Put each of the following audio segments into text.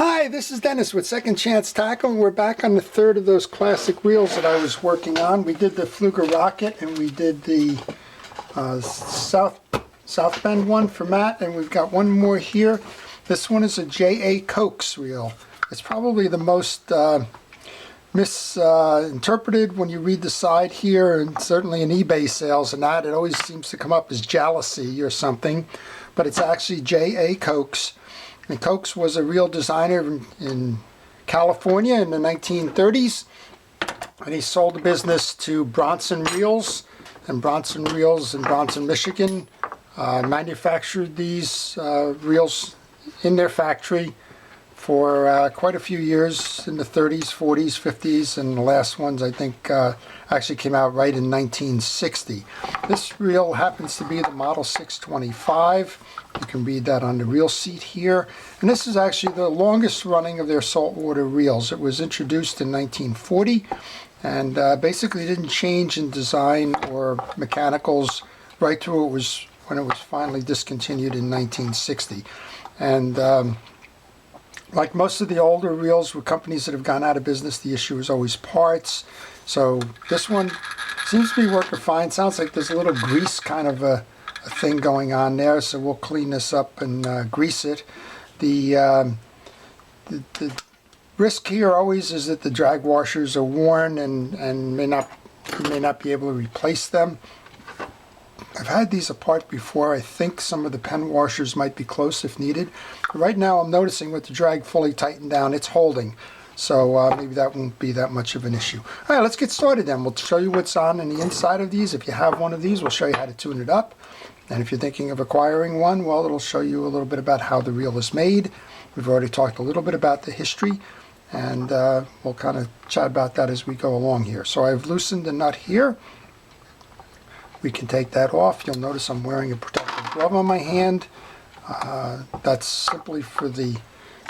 Hi, this is Dennis with Second Chance Tackle, and we're back on the third of those classic reels that I was working on. We did the Fluger Rocket, and we did the South Bend one for Matt, and we've got one more here. This one is a A Coxe reel. It's probably the most misinterpreted when you read the side here, and certainly in eBay sales and that, it always seems to come up as jealousy or something, but it's actually A Coxe. And Coxe was a reel designer in California in the 1930s, and he sold the business to Bronson Reels, and Bronson Reels in Bronson, Michigan manufactured these reels in their factory for quite a few years in the 30s, 40s, 50s, and the last ones I think actually came out right in 1960. This reel happens to be the Model 625. You can read that on the reel seat here. And this is actually the longest running of their saltwater reels. It was introduced in 1940 and basically didn't change in design or mechanicals right through when it was finally discontinued in 1960. And like most of the older reels with companies that have gone out of business, the issue is always parts. So this one seems to be working fine. Sounds like there's a little grease kind of a thing going on there, so we'll clean this up and grease it. The risk here always is that the drag washers are worn and you may not be able to replace them. I've had these apart before. I think some of the pen washers might be close if needed. Right now I'm noticing with the drag fully tightened down, it's holding. So maybe that won't be that much of an issue. All right, let's get started then. We'll show you what's on the inside of these. If you have one of these, we'll show you how to tune it up. And if you're thinking of acquiring one, well, it'll show you a little bit about how the reel is made. We've already talked a little bit about the history, and we'll kind of chat about that as we go along here. So I've loosened the nut here. We can take that off. You'll notice I'm wearing a protective glove on my hand. That's simply for the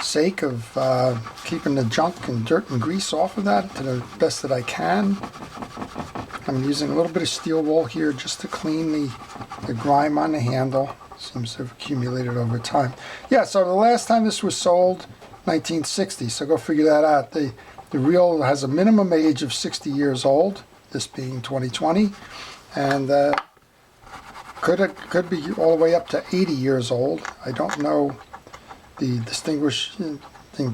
sake of keeping the junk and dirt and grease off of that to the best that I can. I'm using a little bit of steel wool here just to clean the grime on the handle. Seems to have accumulated over time. Yeah, so the last time this was sold, 1960, so go figure that out. The reel has a minimum age of 60 years old, this being 2020, and could be all the way up to 80 years old. I don't know the distinguishing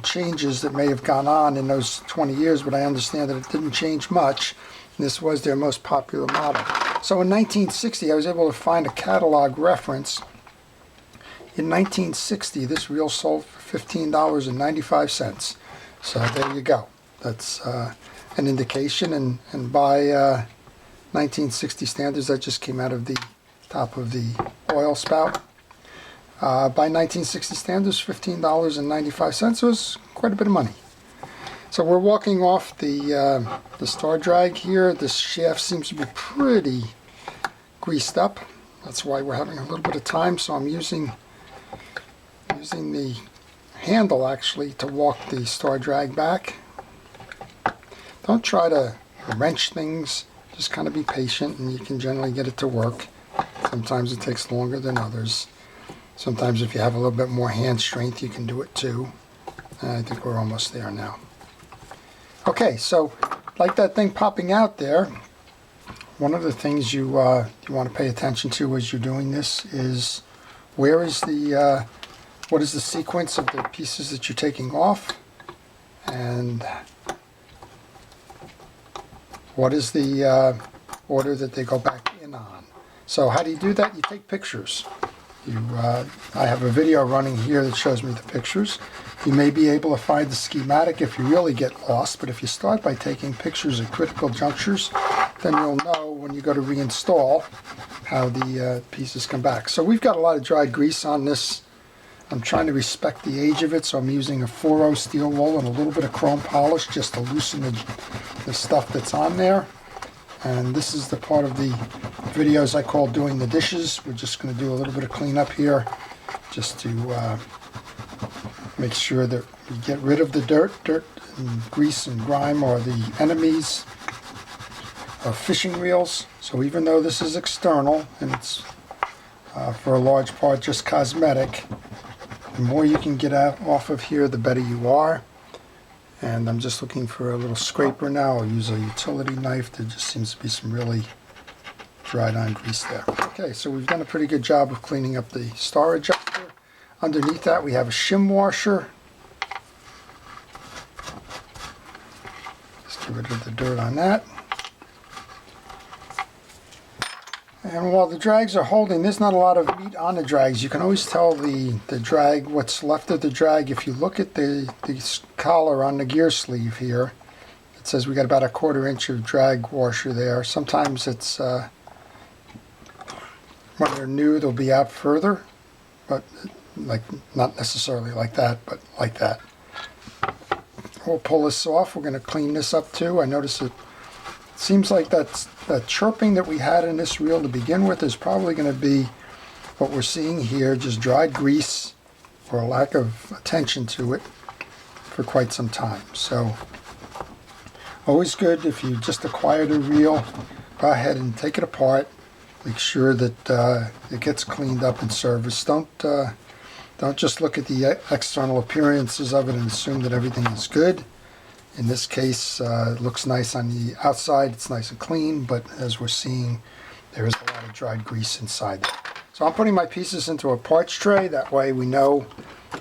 changes that may have gone on in those 20 years, but I understand that it didn't change much. This was their most popular model. So in 1960, I was able to find a catalog reference. In 1960, this reel sold for $15.95. So there you go. That's an indication, and by 1960 standards, that just came out of the top of the oil spout. By 1960 standards, $15.95 was quite a bit of money. So we're walking off the star drag here. This shaft seems to be pretty greased up. That's why we're having a little bit of time. So I'm using the handle actually to walk the star drag back. Don't try to wrench things. Just kind of be patient, and you can generally get it to work. Sometimes it takes longer than others. Sometimes if you have a little bit more hand strength, you can do it too. And I think we're almost there now. Okay, so like that thing popping out there, one of the things you want to pay attention to as you're doing this is what is the sequence of the pieces that you're taking off, and what is the order that they go back in on. So how do you do that? You take pictures. I have a video running here that shows me the pictures. You may be able to find the schematic if you really get lost, but if you start by taking pictures at critical junctures, then you'll know when you go to reinstall how the pieces come back. So we've got a lot of dry grease on this. I'm trying to respect the age of it, so I'm using a 4.0 steel wool and a little bit of chrome polish just to loosen the stuff that's on there. And this is the part of the videos I call doing the dishes. We're just going to do a little bit of cleanup here just to make sure that we get rid of the dirt and grease and grime are the enemies of fishing reels. So even though this is external and it's for a large part just cosmetic, The more you can get out off of here, the better you are. And I'm just looking for a little scraper now. I'll use a utility knife. There just seems to be some really dried on grease there. Okay, so we've done a pretty good job of cleaning up the star adjuster. Underneath that we have a shim washer. Just get rid of the dirt on that. And while the drags are holding, there's not a lot of meat on the drags. You can always tell the drag, what's left of the drag. If you look at the collar on the gear sleeve here, it says we got about a 1/4 inch of drag washer there. Sometimes it's, when they're new, they'll be out further, but like not necessarily like that, but like that. We'll pull this off. We're going to clean this up too. I notice it seems like that chirping that we had in this reel to begin with is probably going to be what we're seeing here, just dried grease or a lack of attention to it for quite some time. So always good if you just acquired a reel, go ahead and take it apart. Make sure that it gets cleaned up and serviced. Don't just look at the external appearances of it and assume that everything is good. In this case, it looks nice on the outside, it's nice and clean, but as we're seeing, there is a lot of dried grease inside there. So I'm putting my pieces into a parts tray, that way we know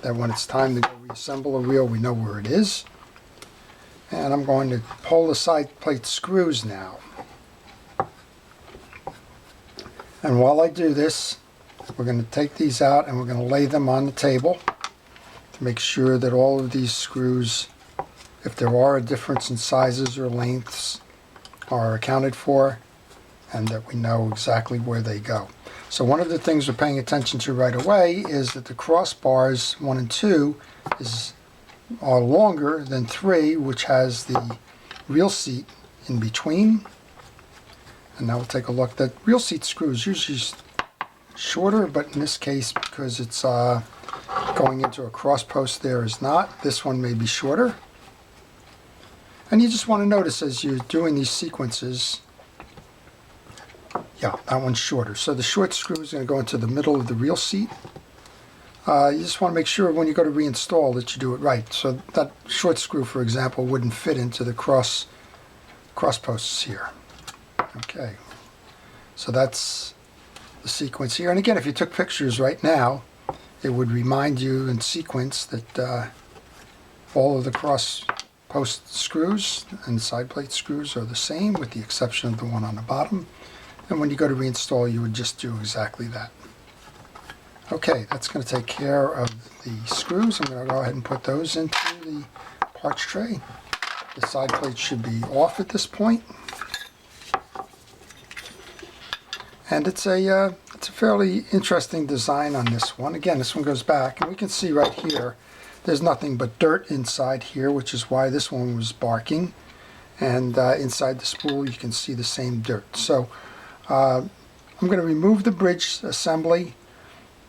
that when it's time to go reassemble a reel, we know where it is. And I'm going to pull the side plate screws now. And while I do this, we're going to take these out and we're going to lay them on the table to make sure that all of these screws, if there are a difference in sizes or lengths, are accounted for and that we know exactly where they go. So one of the things we're paying attention to right away is that the crossbars 1 and 2 are longer than 3, which has the reel seat in between. And now we'll take a look. The reel seat screw is usually shorter, but in this case, because it's going into a cross post, there is not. This one may be shorter. And you just want to notice as you're doing these sequences, yeah, that one's shorter. So the short screw is going to go into the middle of the reel seat. You just want to make sure when you go to reinstall that you do it right. So that short screw, for example, wouldn't fit into the cross posts here. Okay, so that's the sequence here. And again, if you took pictures right now, it would remind you in sequence that all of the cross post screws and side plate screws are the same, with the exception of the one on the bottom. And when you go to reinstall, you would just do exactly that. Okay, that's going to take care of the screws. I'm going to go ahead and put those into the parts tray. The side plate should be off at this point. And it's a fairly interesting design on this one. Again, this one goes back, and we can see right here, there's nothing but dirt inside here, which is why this one was barking. And inside the spool, you can see the same dirt. So I'm going to remove the bridge assembly,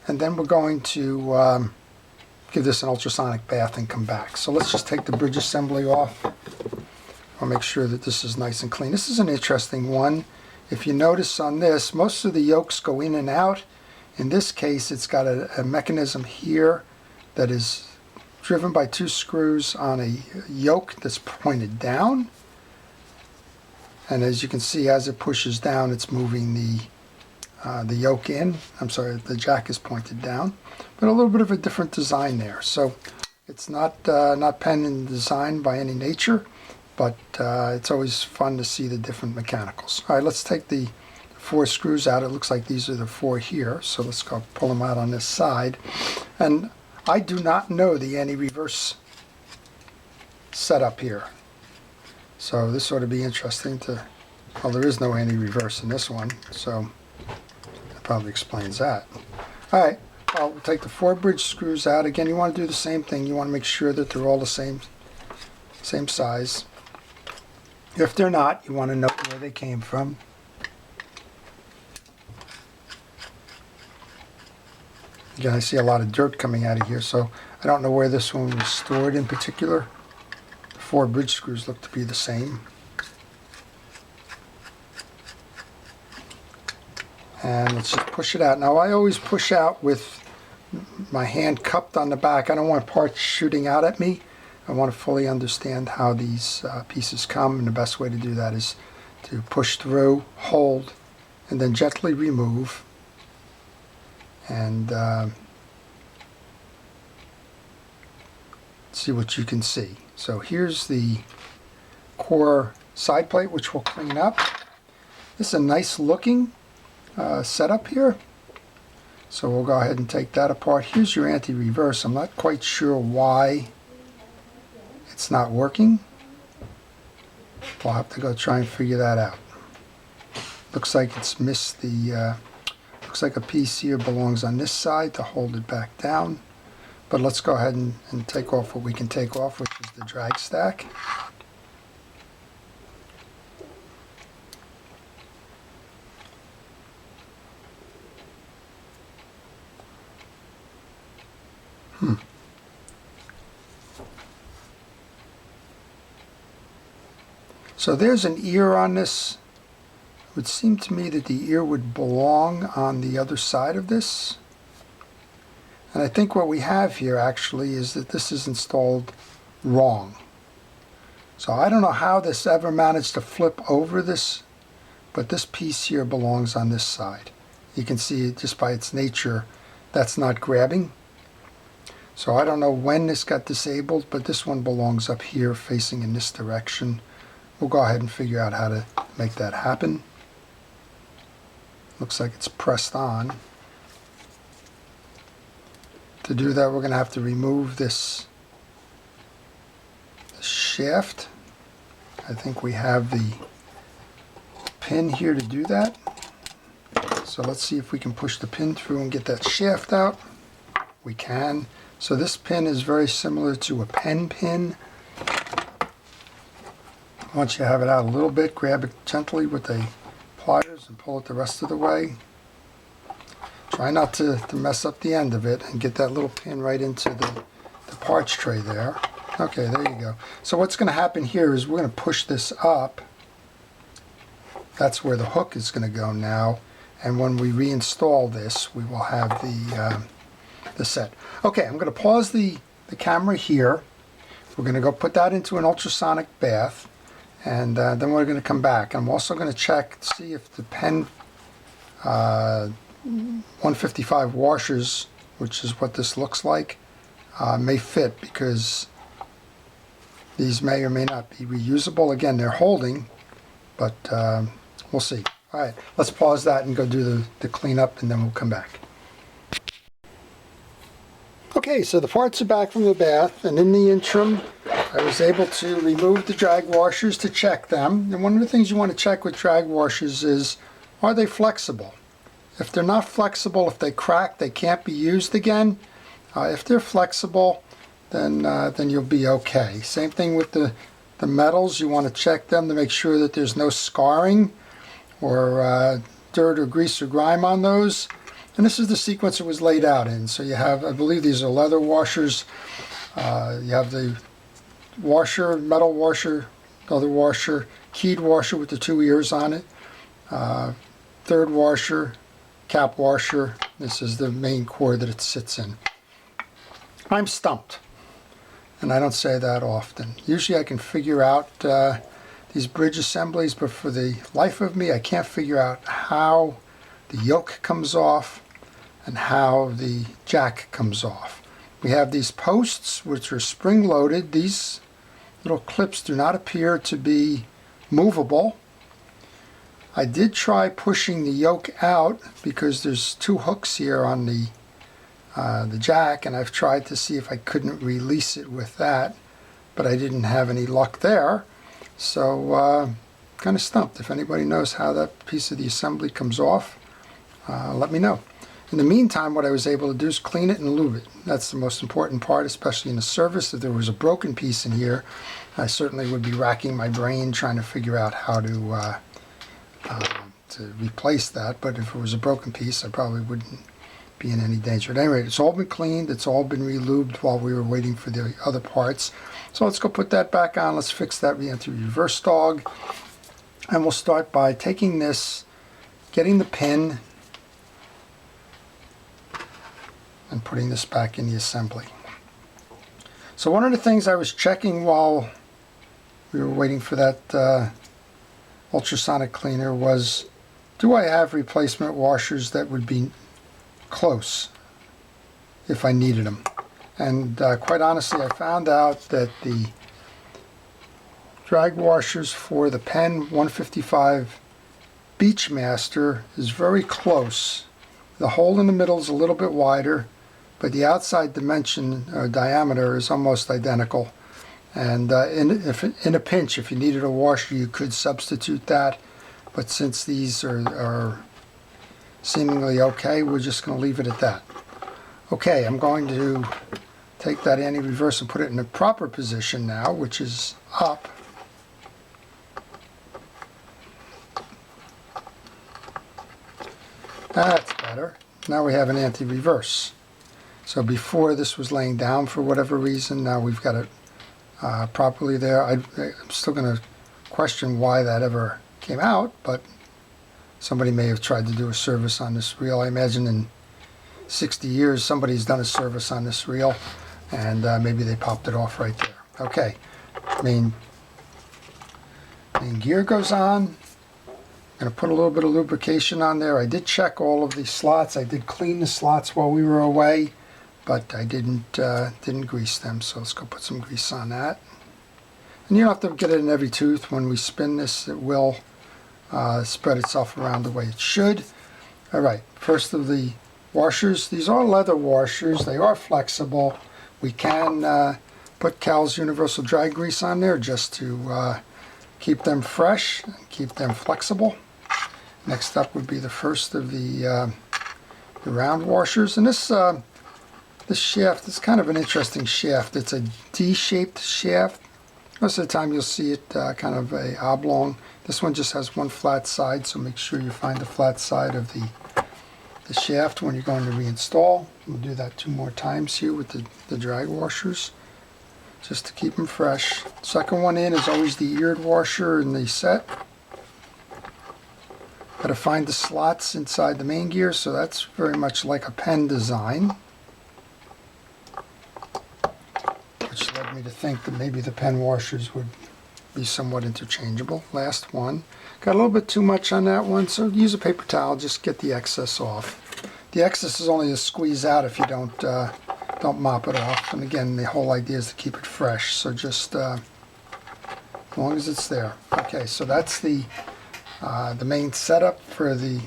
and then we're going to give this an ultrasonic bath and come back. So let's just take the bridge assembly off. I'll make sure that this is nice and clean. This is an interesting one. If you notice on this, most of the yokes go in and out. In this case, it's got a mechanism here that is driven by 2 screws on a yoke that's pointed down. And as you can see, as it pushes down, it's moving the yoke in. I'm sorry, the jack is pointed down. But a little bit of a different design there. So it's not pen and design by any nature, but it's always fun to see the different mechanicals. All right, let's take the 4 screws out. It looks like these are the 4 here, so let's go pull them out on this side. And I do not know the anti-reverse setup here, so this ought to be interesting to, well, there is no anti-reverse in this one, so that probably explains that. All right, we'll take the 4 bridge screws out. Again, you want to do the same thing. You want to make sure that they're all the same size. If they're not, you want to know where they came from. Again, I see a lot of dirt coming out of here, so I don't know where this one was stored in particular. The 4 bridge screws look to be the same. And let's just push it out. Now, I always push out with my hand cupped on the back. I don't want parts shooting out at me. I want to fully understand how these pieces come, and the best way to do that is to push through, hold, and then gently remove. And see what you can see. So here's the core side plate, which we'll clean up. This is a nice looking setup here. So we'll go ahead and take that apart. Here's your anti-reverse. I'm not quite sure why it's not working. We'll have to go try and figure that out. Looks like it's missed the, looks like a piece here belongs on this side to hold it back down. But let's go ahead and take off what we can take off, which is the drag stack. So there's an ear on this. It would seem to me that the ear would belong on the other side of this. And I think what we have here actually is that this is installed wrong. So I don't know how this ever managed to flip over this, but this piece here belongs on this side. You can see it just by its nature, that's not grabbing. So I don't know when this got disabled, but this one belongs up here facing in this direction. We'll go ahead and figure out how to make that happen. Looks like it's pressed on. To do that, we're going to have to remove this shaft. I think we have the pin here to do that. So let's see if we can push the pin through and get that shaft out. We can. So this pin is very similar to a pen pin. Once you have it out a little bit, grab it gently with the pliers and pull it the rest of the way. Try not to mess up the end of it and get that little pin right into the parts tray there. Okay, there you go. So what's going to happen here is we're going to push this up. That's where the hook is going to go now. And when we reinstall this, we will have the set. Okay, I'm going to pause the camera here. We're going to go put that into an ultrasonic bath. And then we're going to come back. I'm also going to check to see if the pen 155 washers, which is what this looks like, may fit, because these may or may not be reusable. Again, they're holding, but we'll see. All right, let's pause that and go do the cleanup, and then we'll come back. Okay, so the parts are back from the bath, and in the interim, I was able to remove the drag washers to check them. And one of the things you want to check with drag washers is, are they flexible? If they're not flexible, if they crack, they can't be used again. If they're flexible, then you'll be okay. Same thing with the metals. You want to check them to make sure that there's no scarring or dirt or grease or grime on those. And this is the sequence it was laid out in. So you have, I believe these are leather washers. You have the washer, metal washer, other washer, keyed washer with the 2 ears on it, third washer, cap washer. This is the main core that it sits in. I'm stumped, and I don't say that often. Usually I can figure out these bridge assemblies, but for the life of me, I can't figure out how the yoke comes off and how the jack comes off. We have these posts which are spring-loaded. These little clips do not appear to be movable. I did try pushing the yoke out because there's 2 hooks here on the jack, and I've tried to see if I couldn't release it with that, but I didn't have any luck there. So kind of stumped. If anybody knows how that piece of the assembly comes off, let me know. In the meantime, what I was able to do is clean it and lube it. That's the most important part, especially in a service. If there was a broken piece in here, I certainly would be racking my brain trying to figure out how to replace that. But if it was a broken piece, I probably wouldn't be in any danger. At any rate, it's all been cleaned. It's all been relubed while we were waiting for the other parts. So let's go put that back on. Let's fix that reverse dog. And we'll start by taking this, getting the pin and putting this back in the assembly. So one of the things I was checking while we were waiting for that ultrasonic cleaner was, do I have replacement washers that would be close if I needed them? And quite honestly, I found out that the drag washers for the Penn 155 Beachmaster is very close. The hole in the middle is a little bit wider, but the outside dimension or diameter is almost identical. And in a pinch, if you needed a washer, you could substitute that. But since these are seemingly okay, we're just going to leave it at that. Okay, I'm going to take that anti-reverse and put it in the proper position now, which is up. That's better. Now we have an anti-reverse. So before this was laying down for whatever reason, now we've got it properly there. I'm still going to question why that ever came out, but somebody may have tried to do a service on this reel. I imagine in 60 years somebody's done a service on this reel, and maybe they popped it off right there. Okay, main gear goes on. I'm going to put a little bit of lubrication on there. I did check all of these slots. I did clean the slots while we were away, but I didn't grease them. So let's go put some grease on that. And you don't have to get it in every tooth. When we spin this, it will spread itself around the way it should. All right, first of the washers. These are leather washers. They are flexible. We can put Cal's Universal Dry Grease on there just to keep them fresh and keep them flexible. Next up would be the first of the round washers. And this shaft is kind of an interesting shaft. It's a D-shaped shaft. Most of the time you'll see it kind of a oblong. This one just has one flat side, so make sure you find the flat side of the shaft when you're going to reinstall. We'll do that 2 more times here with the drag washers, just to keep them fresh. Second one in is always the eared washer in the set. Got to find the slots inside the main gear, so that's very much like a Penn design, which led me to think that maybe the Penn washers would be somewhat interchangeable. Last one. Got a little bit too much on that one, so use a paper towel, just get the excess off. The excess is only a squeeze out if you don't mop it off. And again, the whole idea is to keep it fresh, so just as long as it's there. Okay, so that's the main setup for the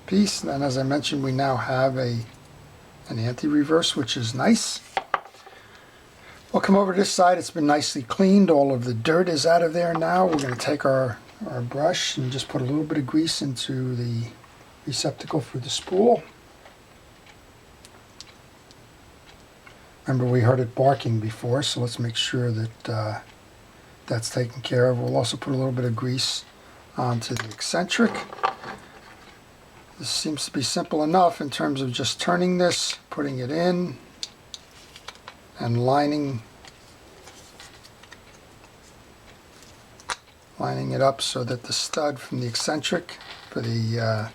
piece. And then, as I mentioned, we now have an anti-reverse, which is nice. We'll come over to this side. It's been nicely cleaned. All of the dirt is out of there now. We're going to take our brush and just put a little bit of grease into the receptacle for the spool. Remember, we heard it barking before, so let's make sure that that's taken care of. We'll also put a little bit of grease onto the eccentric. This seems to be simple enough in terms of just turning this, putting it in, and lining it up so that the stud from the eccentric for the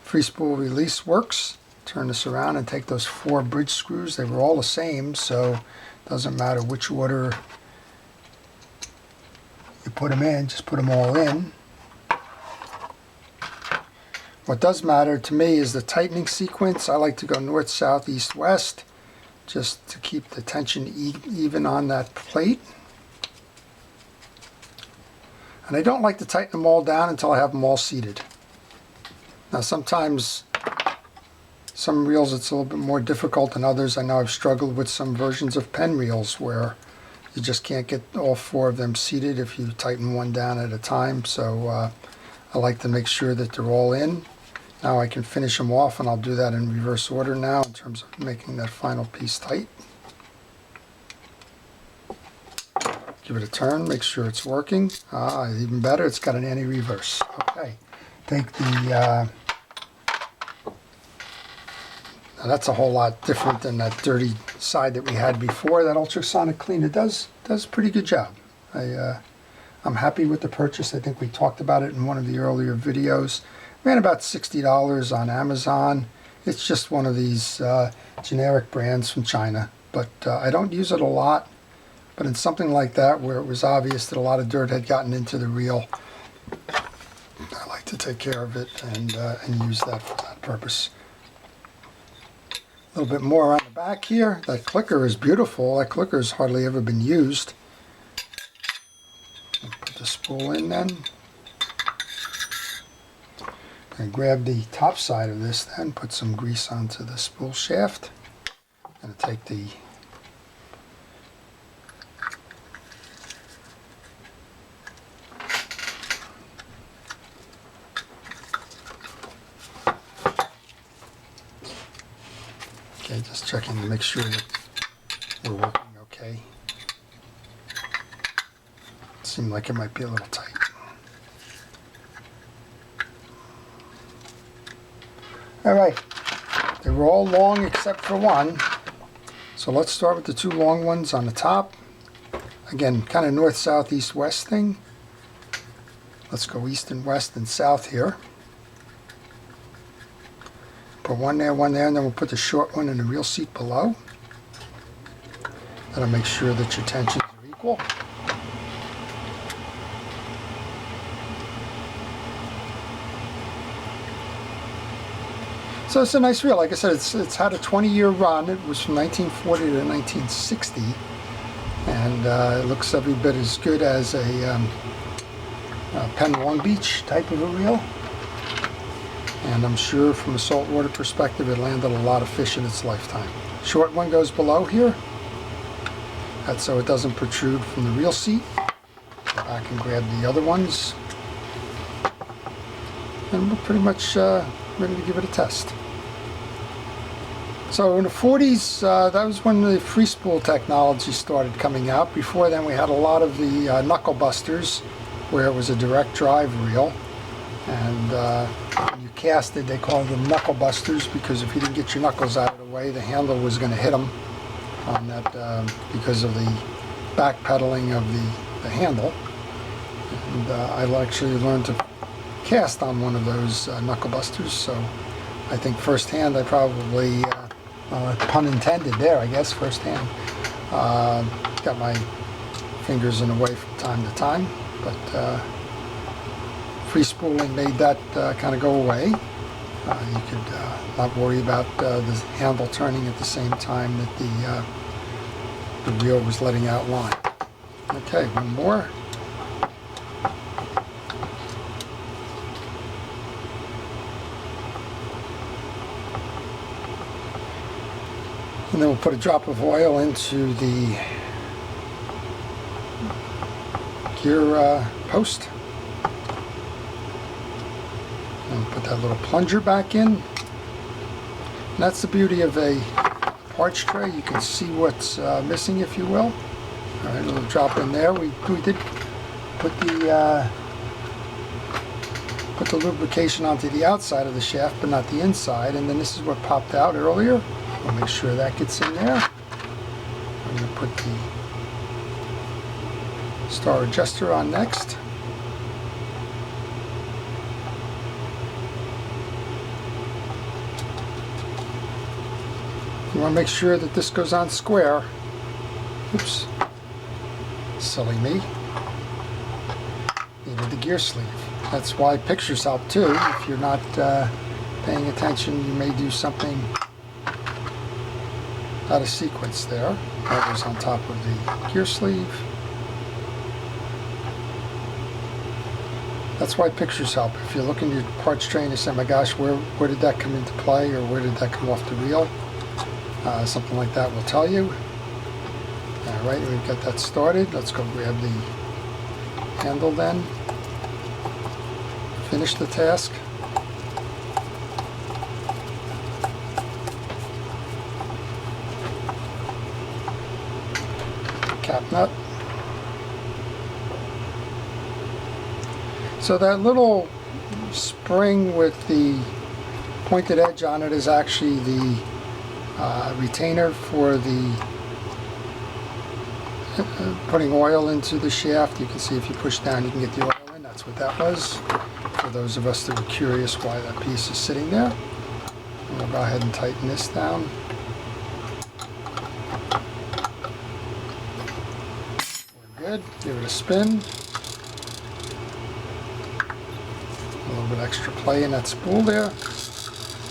free spool release works. Turn this around and take those 4 bridge screws. They were all the same, so it doesn't matter which order you put them in, just put them all in. What does matter to me is the tightening sequence. I like to go north, south, east, west, just to keep the tension even on that plate. And I don't like to tighten them all down until I have them all seated. Now sometimes some reels it's a little bit more difficult than others. I know I've struggled with some versions of Penn reels where you just can't get all 4 of them seated if you tighten one down at a time. So I like to make sure that they're all in. Now I can finish them off, and I'll do that in reverse order now in terms of making that final piece tight. Give it a turn, make sure it's working. Even better, it's got an anti-reverse. Okay, take the now that's a whole lot different than that dirty side that we had before. That ultrasonic cleaner does a pretty good job. I'm happy with the purchase. I think we talked about it in one of the earlier videos. Ran about $60 on Amazon. It's just one of these generic brands from China, but I don't use it a lot. But in something like that, where it was obvious that a lot of dirt had gotten into the reel, I like to take care of it and use that for that purpose. A little bit more on the back here. That clicker is beautiful. That clicker has hardly ever been used. Put the spool in then. And grab the top side of this then, put some grease onto the spool shaft. And take the okay, just checking to make sure that we're working okay. It seemed like it might be a little tight. Alright, they were all long except for one. So let's start with the two long ones on the top. Again, kind of north, south, east, west thing. Let's go east and west and south here. Put one there, and then we'll put the short one in the reel seat below. That'll make sure that your tensions are equal. So it's a nice reel. Like I said, it's had a 20-year run. It was from 1940 to 1960, and it looks every bit as good as a Penn Long Beach type of a reel. And I'm sure from a saltwater perspective, it landed a lot of fish in its lifetime. Short one goes below here. That's so it doesn't protrude from the reel seat. Go back and grab the other ones, and we're pretty much ready to give it a test. So in the 40s, that was when the free spool technology started coming out. Before then, we had a lot of the knuckle busters, where it was a direct drive reel. And when you cast it, they called them knuckle busters, because if you didn't get your knuckles out of the way, the handle was going to hit them on that because of the backpedaling of the handle. And I actually learned to cast on one of those knuckle busters, so I think firsthand I probably, pun intended there, I guess, firsthand, got my fingers in the way from time to time, but free spooling made that kind of go away. You could not worry about the handle turning at the same time that the reel was letting out line. Okay, one more. And then we'll put a drop of oil into the gear post. And put that little plunger back in. And that's the beauty of a parts tray. You can see what's missing, if you will. All right, a little drop in there. We did put the lubrication onto the outside of the shaft, but not the inside. And then this is what popped out earlier. We'll make sure that gets in there. I'm going to put the star adjuster on next. You want to make sure that this goes on square. Oops. Silly me. Needed the gear sleeve. That's why pictures help too. If you're not paying attention, you may do something out of sequence there. That was on top of the gear sleeve. That's why pictures help. If you look in your parts tray and you say, my gosh, where did that come into play, or where did that come off the reel? Something like that will tell you. Alright, we've got that started. Let's go grab the handle then. Finish the task. Cap nut. So that little spring with the pointed edge on it is actually the retainer for the putting oil into the shaft. You can see if you push down you can get the oil in. That's what that was, for those of us that were curious why that piece is sitting there. we'll go ahead and tighten this down. We're good. Give it a spin. A little bit extra play in that spool there.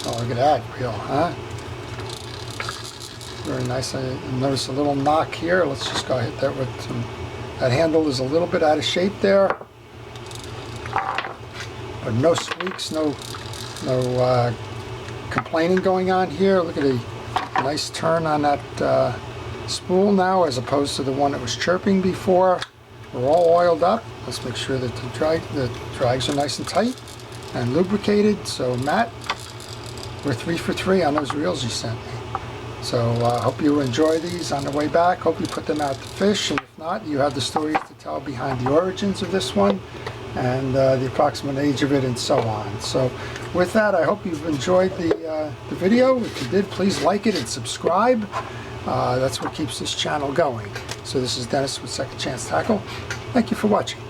Oh, look at that reel, huh? Very nice. I notice a little knock here. Let's just go hit that with some. That handle is a little bit out of shape there, but no squeaks, no complaining going on here. Look at a nice turn on that spool now, as opposed to the one that was chirping before. We're all oiled up. Let's make sure that the drags are nice and tight and lubricated. So Matt, we're 3 for 3 on those reels you sent me. So I hope you enjoy these on the way back. Hope you put them out to fish, and if not, you have the stories to tell behind the origins of this one and the approximate age of it and so on. So with that, I hope you've enjoyed the video. If you did, please like it and subscribe. That's what keeps this channel going. So this is Dennis with Second Chance Tackle. Thank you for watching.